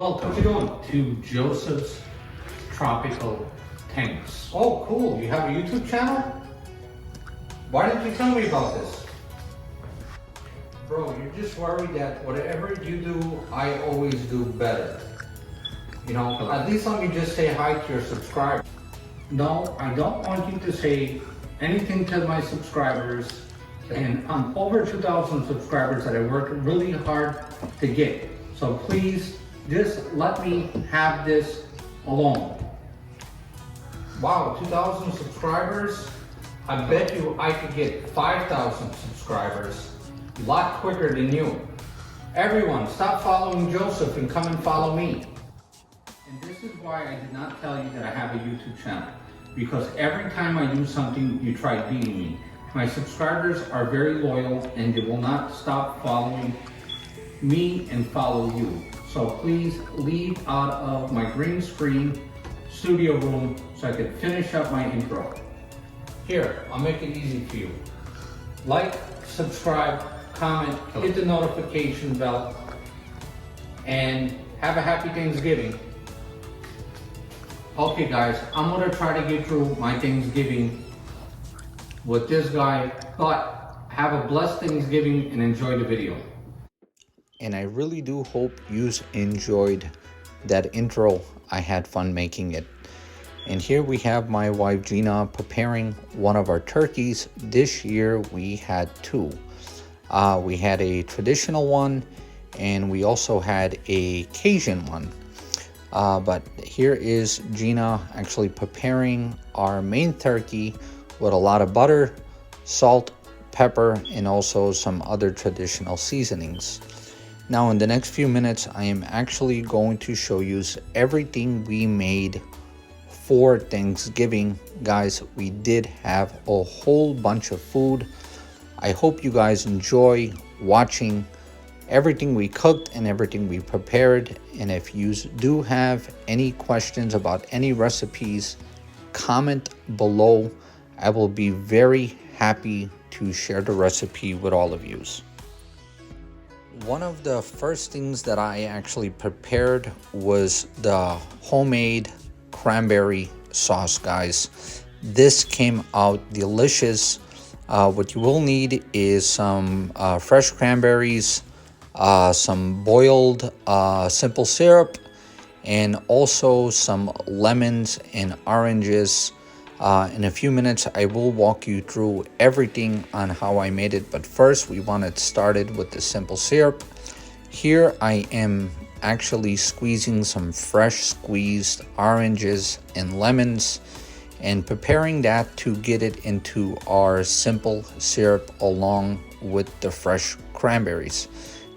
Welcome. What you doing? To Joseph's Tropical Tanks. Oh, cool. You have a YouTube channel? Why didn't you tell me about this? Bro, you're just worried that whatever you do, I always do better. You know, at least let me just say hi to your subscribers. No, I don't want you to say anything to my subscribers. And I'm over 2,000 subscribers that I worked really hard to get. So please, just let me have this alone. Wow, 2,000 subscribers? I bet you I could get 5,000 subscribers a lot quicker than you. Everyone, stop following Joseph and come and follow me. And this is why I did not tell you that I have a YouTube channel. Because every time I do something, you try beating me. My subscribers are very loyal and they will not stop following me and follow you. So please leave out of my green screen studio room so I can finish up my intro. Here, I'll make it easy for you. Like, subscribe, comment, hit the notification bell, and have a happy Thanksgiving. Okay guys, I'm gonna try to get through my Thanksgiving with this guy, but have a blessed Thanksgiving and enjoy the video. And I really do hope you enjoyed that intro. I had fun making it. And here we have my wife Gina preparing one of our turkeys. This year we had two. We had a traditional one and we also had a Cajun one. But here is Gina actually preparing our main turkey with a lot of butter, salt, pepper, and also some other traditional seasonings. Now in the next few minutes, I am actually going to show you everything we made for Thanksgiving. Guys, we did have a whole bunch of food. I hope you guys enjoy watching everything we cooked and everything we prepared. And if you do have any questions about any recipes, comment below. I will be very happy to share the recipe with all of you. One of the first things that I actually prepared was the homemade cranberry sauce, guys. This came out delicious. What you will need is some fresh cranberries, some boiled simple syrup, and also some lemons and oranges. In a few minutes, I will walk you through everything on how I made it. But first, we want it started with the simple syrup. Here, I am actually squeezing some fresh squeezed oranges and lemons and preparing that to get it into our simple syrup along with the fresh cranberries.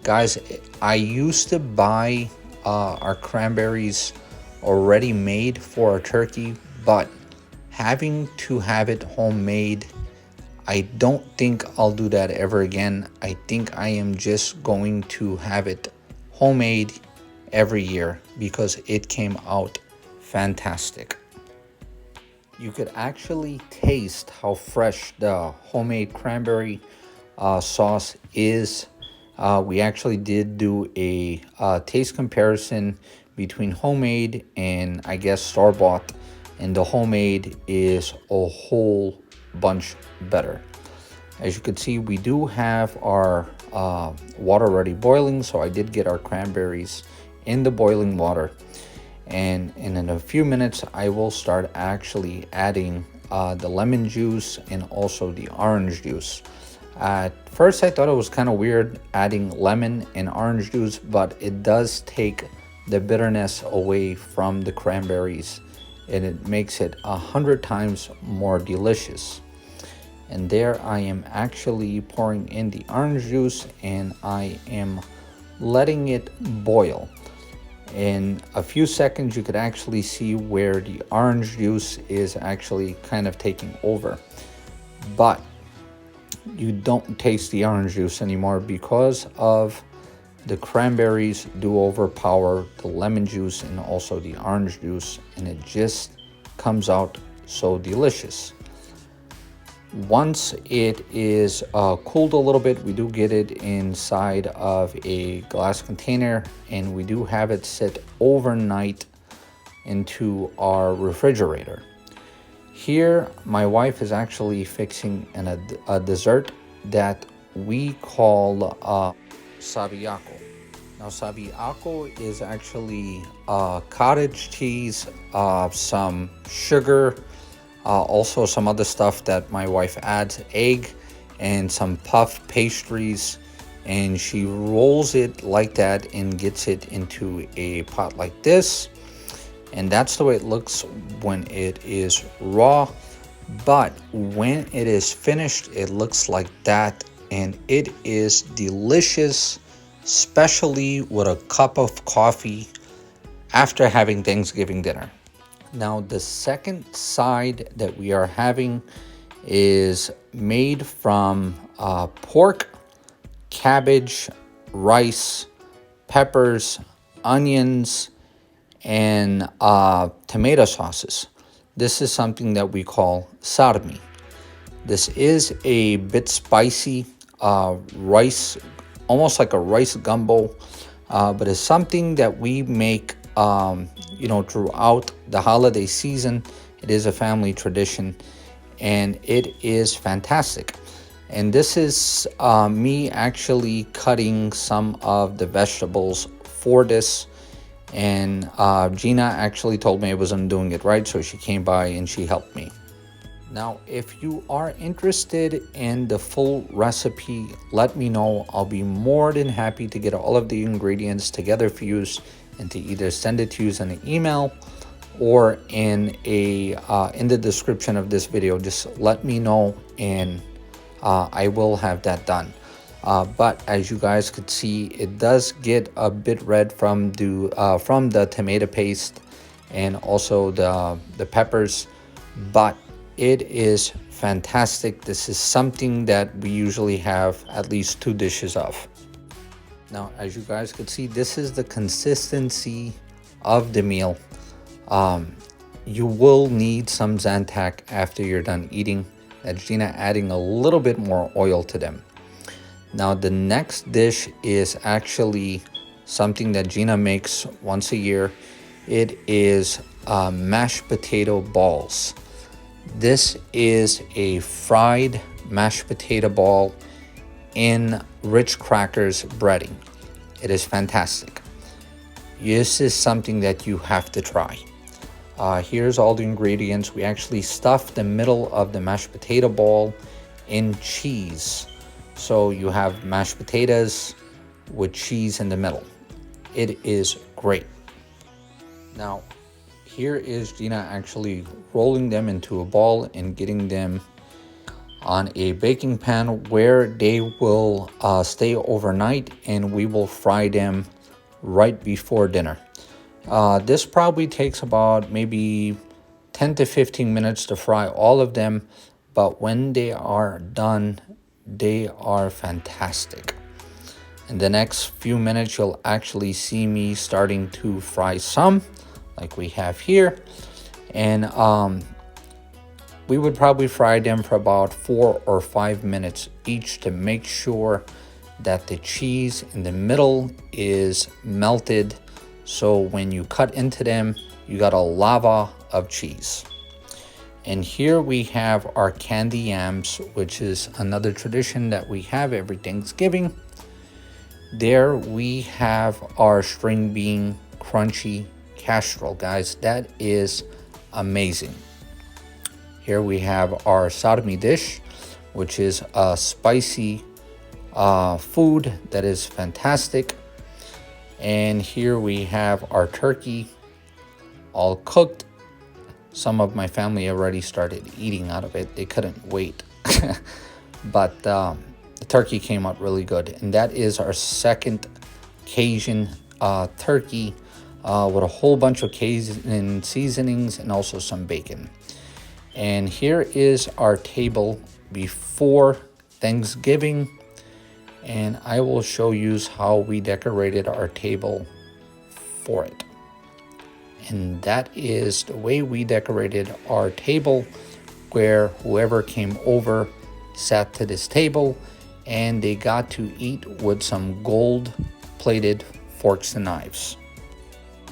Guys, I used to buy our cranberries already made for our turkey, but having to have it homemade, I don't think I'll do that ever again. I think I am just going to have it homemade every year because it came out fantastic. You could actually taste how fresh the homemade cranberry sauce is. We actually did do a taste comparison between homemade and I guess store-bought. And the homemade is a whole bunch better. As you can see, we do have our water already boiling, so I did get our cranberries in the boiling water. And in a few minutes, I will start actually adding the lemon juice and also the orange juice. At first, I thought it was kind of weird adding lemon and orange juice, but it does take the bitterness away from the cranberries, and it makes it 100 times more delicious. And there I am actually pouring in the orange juice and I am letting it boil. In a few seconds you could actually see where the orange juice is actually kind of taking over, but you don't taste the orange juice anymore because of the cranberries do overpower the lemon juice and also the orange juice, and it just comes out so delicious. Once it is cooled a little bit, we do get it inside of a glass container, and we do have it sit overnight into our refrigerator. Here, my wife is actually fixing a dessert that we call Sabiyako. Now, Sabiyako is actually cottage cheese, some sugar, also some other stuff that my wife adds, egg, and some puff pastries. And she rolls it like that and gets it into a pot like this. And that's the way it looks when it is raw. But when it is finished, it looks like that. And it is delicious, especially with a cup of coffee after having Thanksgiving dinner. Now, the second side that we are having is made from pork, cabbage, rice, peppers, onions, and tomato sauces. This is something that we call sarmi. This is a bit spicy rice, almost like a rice gumbo, but it's something that we make throughout the holiday season. It is a family tradition, and it is fantastic. And this is me actually cutting some of the vegetables for this. And Gina actually told me I wasn't doing it right, so she came by and she helped me. Now, if you are interested in the full recipe, let me know. I'll be more than happy to get all of the ingredients together for you and to either send it to you in an email or in the description of this video. Just let me know, and I will have that done. But as you guys could see, it does get a bit red from the tomato paste and also the peppers, but it is fantastic. This is something that we usually have at least 2 dishes of. Now, as you guys could see, this is the consistency of the meal. You will need some Zantac after you're done eating. That's Gina adding a little bit more oil to them. Now, the next dish is actually something that Gina makes once a year. It is mashed potato balls. This is a fried mashed potato ball in rich crackers breading. It is fantastic. This is something that you have to try. Here's all the ingredients. We actually stuffed the middle of the mashed potato ball in cheese. So you have mashed potatoes with cheese in the middle. It is great. Now, here is Gina actually rolling them into a ball and getting them on a baking pan where they will stay overnight, and we will fry them right before dinner. This probably takes about maybe 10 to 15 minutes to fry all of them, but when they are done, they are fantastic. In the next few minutes, you'll actually see me starting to fry some, like we have here. And we would probably fry them for about 4 or 5 minutes each to make sure that the cheese in the middle is melted. So when you cut into them, you got a lava of cheese. And here we have our candy yams, which is another tradition that we have every Thanksgiving. There we have our string bean crunchy casserole, guys. That is amazing. Here we have our sarmi dish, which is a spicy food that is fantastic. And here we have our turkey all cooked. Some of my family already started eating out of it. They couldn't wait. But the turkey came out really good. And that is our second Cajun turkey with a whole bunch of Cajun seasonings and also some bacon. And here is our table before Thanksgiving. And I will show you how we decorated our table for it. And that is the way we decorated our table where whoever came over sat to this table and they got to eat with some gold plated forks and knives.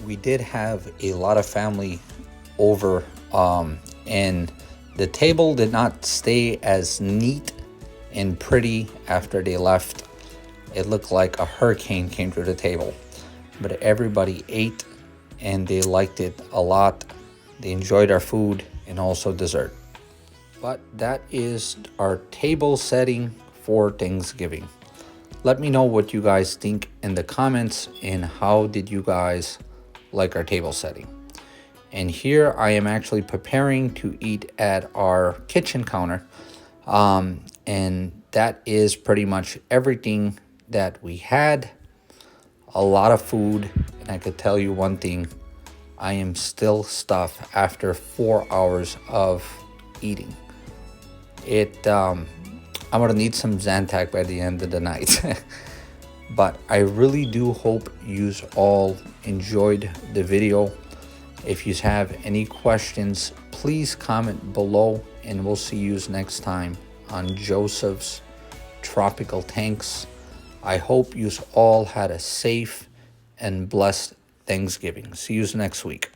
We did have a lot of family over, and the table did not stay as neat and pretty after they left. It looked like a hurricane came through the table, but everybody ate and they liked it a lot. They enjoyed our food and also dessert. But that is our table setting for Thanksgiving. Let me know what you guys think in the comments and how did you guys like our table setting. And here I am actually preparing to eat at our kitchen counter. And that is pretty much everything that we had. A lot of food. And I could tell you one thing, I am still stuffed after 4 hours of eating. I'm gonna need some Zantac by the end of the night. But I really do hope you all enjoyed the video. If you have any questions, please comment below and we'll see you next time on Joseph's Tropical Tanks. I hope you all had a safe and blessed Thanksgiving. See you next week.